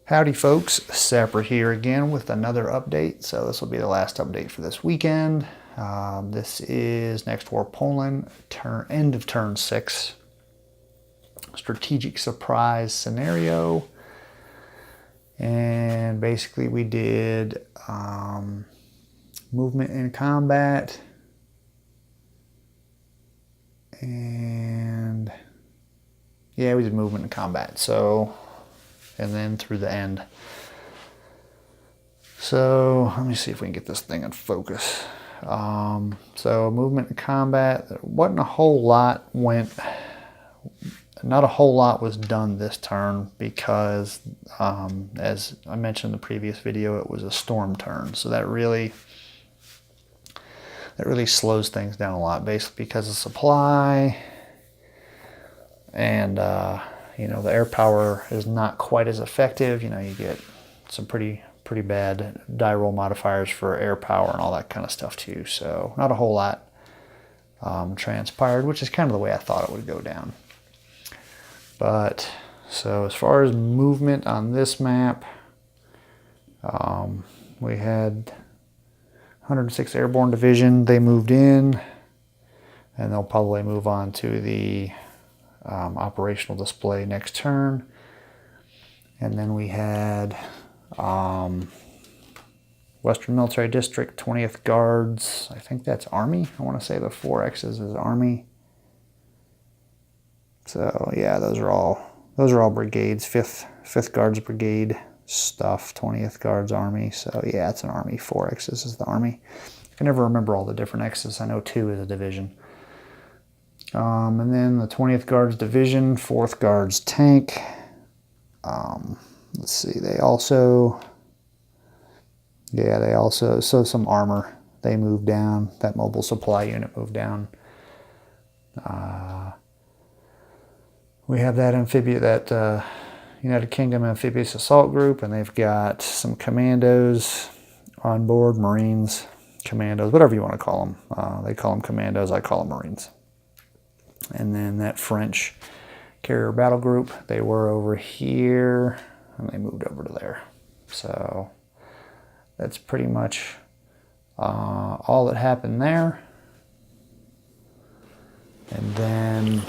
Howdy folks, Sapper here again with another update. So this will be the last update for this weekend. This is Next War Poland, end of turn 6. Strategic surprise scenario. And basically we did movement in combat. And yeah, we did movement in combat. So and then through the end. So let me see if we can get this thing in focus. So movement in combat, not a whole lot was done this turn because as I mentioned in the previous video, it was a storm turn. So that really slows things down a lot, basically because of supply and you know, the air power is not quite as effective. You know, you get some pretty bad die roll modifiers for air power and all that kind of stuff too. So not a whole lot transpired, which is kind of the way I thought it would go down. But so as far as movement on this map, we had 106th Airborne Division. They moved in, and they'll probably move on to the operational display next turn. And then we had Western Military District, 20th Guards. I think that's Army. I want to say the 4 X's is Army. So yeah, those are all brigades. 5th Guards Brigade stuff. 20th Guards Army. So yeah, it's an Army. 4 X's is the Army. I can never remember all the different X's. I know 2 is a division. And then the 20th Guards Division, 4th Guards Tank. Let's see, they also, so some armor, they moved down. That mobile supply unit moved down. We have that United Kingdom Amphibious Assault Group, and they've got some commandos on board, Marines, commandos, whatever you want to call them. They call them commandos, I call them Marines. And then that French carrier battle group, they were over here and they moved over to there. So that's pretty much all that happened there. And then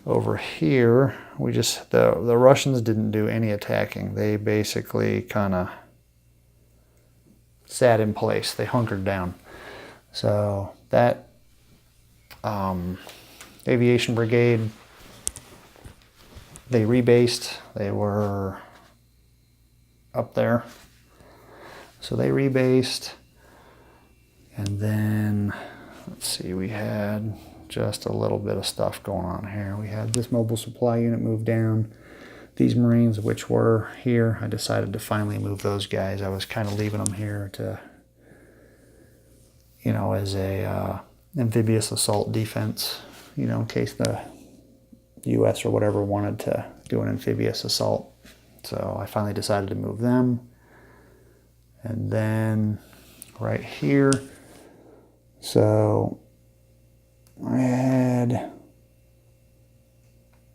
over here, the Russians didn't do any attacking. They basically kind of sat in place. They hunkered down. So that Aviation Brigade, they rebased. They were up there. So they rebased. And then, let's see, we had just a little bit of stuff going on here. We had this mobile supply unit move down. These Marines, which were here, I decided to finally move those guys. I was kind of leaving them here to, you know, as a amphibious assault defense, you know, in case the US or whatever wanted to do an amphibious assault. So I finally decided to move them. And then right here, so I had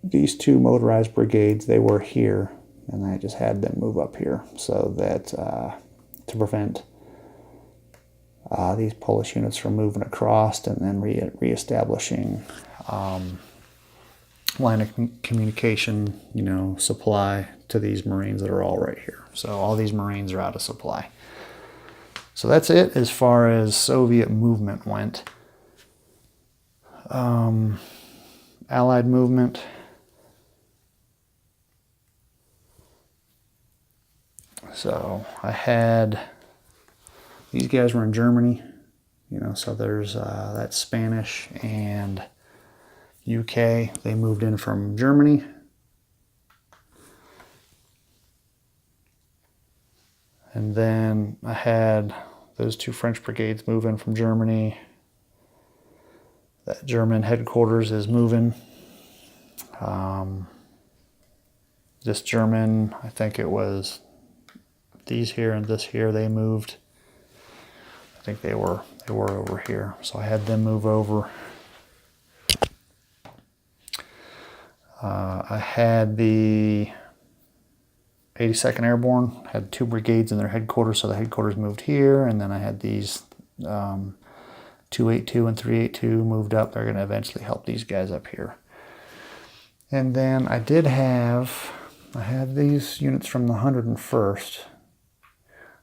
these 2 motorized brigades. They were here, and I just had them move up here so that to prevent these Polish units from moving across and then reestablishing line of communication, you know, supply to these Marines that are all right here. So all these Marines are out of supply. So that's it as far as Soviet movement went. Allied movement. So I had, these guys were in Germany, you know, so there's that's Spanish and UK. They moved in from Germany. And then I had those 2 French brigades move in from Germany. That German headquarters is moving. This German, I think it was these here and this here, they moved. I think they were over here. So I had them move over. I had the 82nd Airborne had 2 brigades in their headquarters, so the headquarters moved here, and then I had these 282 and 382 moved up. They're going to eventually help these guys up here. And then I had these units from the 101st.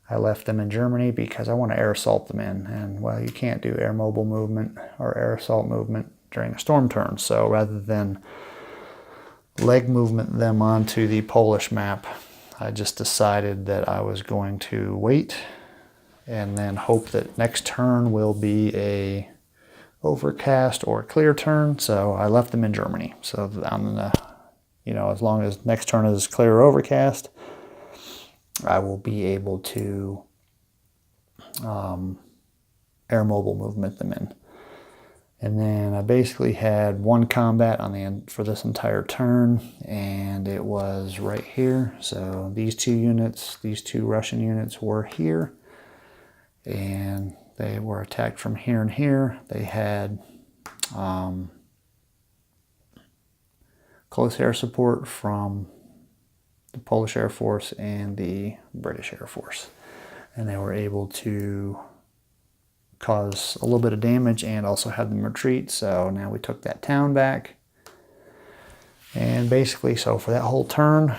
I left them in Germany because I want to air assault them in, and well, you can't do air mobile movement or air assault movement during a storm turn, so rather than leg movement them onto the Polish map, I just decided that I was going to wait and then hope that next turn will be a overcast or clear turn. So I left them in Germany. So on the, as long as next turn is clear or overcast, I will be able to air mobile movement them in. And then I basically had 1 combat on the end for this entire turn, and it was right here. So these 2 units, these 2 Russian units were here, and they were attacked from here and here. They had close air support from the Polish Air Force and the British Air Force, and they were able to cause a little bit of damage and also have them retreat. So now we took that town back, and basically, so for that whole turn,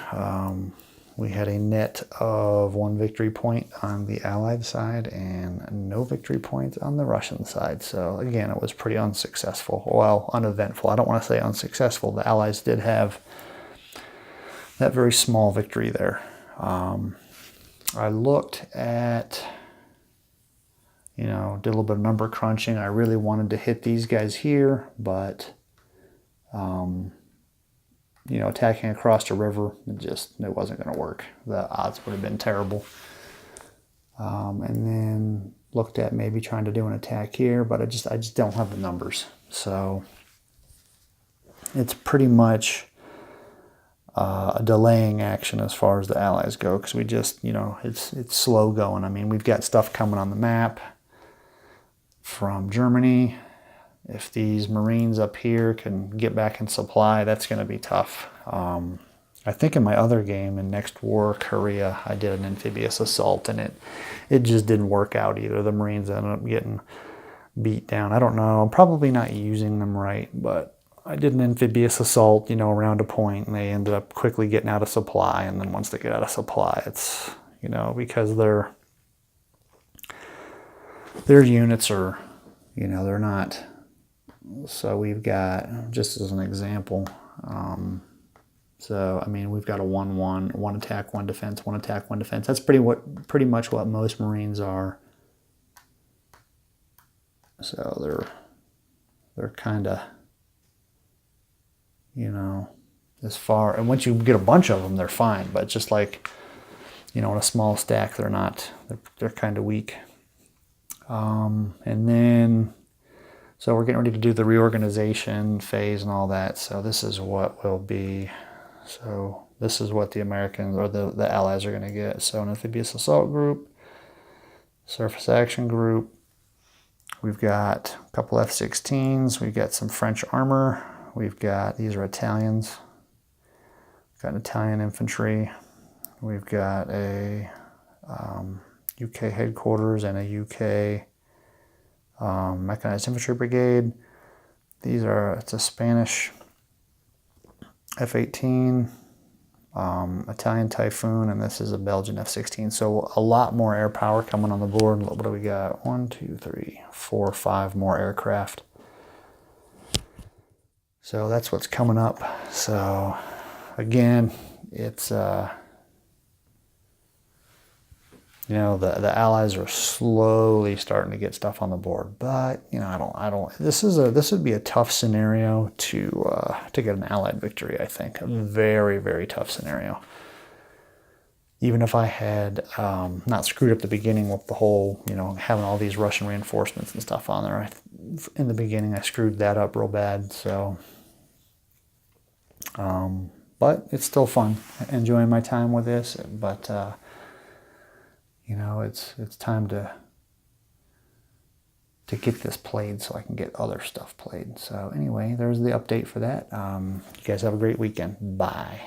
we had a net of 1 victory point on the Allied side and no victory points on the Russian side. So again, it was pretty unsuccessful. Well, uneventful. I don't want to say unsuccessful. The Allies did have that very small victory there. I looked at, did a little bit of number crunching. I really wanted to hit these guys here, but, attacking across the river, it wasn't going to work. The odds would have been terrible. And then looked at maybe trying to do an attack here, but I just don't have the numbers. So it's pretty much a delaying action as far as the Allies go, because we just, it's slow going. I mean, we've got stuff coming on the map from Germany. If these Marines up here can get back in supply, that's going to be tough. I think in my other game, in Next War Korea, I did an amphibious assault, and it just didn't work out either. The Marines ended up getting beat down. I don't know. I'm probably not using them right, but I did an amphibious assault, around a point, and they ended up quickly getting out of supply. And then once they get out of supply, it's, because their units are, they're not. So we've got, just as an example, so I mean, we've got a 1-1, 1 attack, 1 defense, 1 attack, 1 defense. That's pretty much what most Marines are. So they're kind of, as far, and once you get a bunch of them, they're fine. But just like, in a small stack, they're kind of weak. And then, so we're getting ready to do the reorganization phase and all that. So this is what will be, so this is what the Americans or the Allies are going to get. So an amphibious assault group, surface action group. We've got a couple F-16s. We've got some French armor. We've got, these are Italians. We've got Italian infantry. We've got a UK headquarters and a UK mechanized infantry brigade. It's a Spanish F-18, Italian Typhoon, and this is a Belgian F-16. So a lot more air power coming on the board. What do we got? 1, 2, 3, 4, 5 more aircraft. So that's what's coming up. So again, it's the Allies are slowly starting to get stuff on the board, but I don't. This would be a tough scenario to get an Allied victory. I think a very, very tough scenario. Even if I had not screwed up the beginning with the whole, having all these Russian reinforcements and stuff on there. In the beginning, I screwed that up real bad. So, but it's still fun. Enjoying my time with this, but. It's time to get this played so I can get other stuff played. So anyway, there's the update for that. You guys have a great weekend. Bye.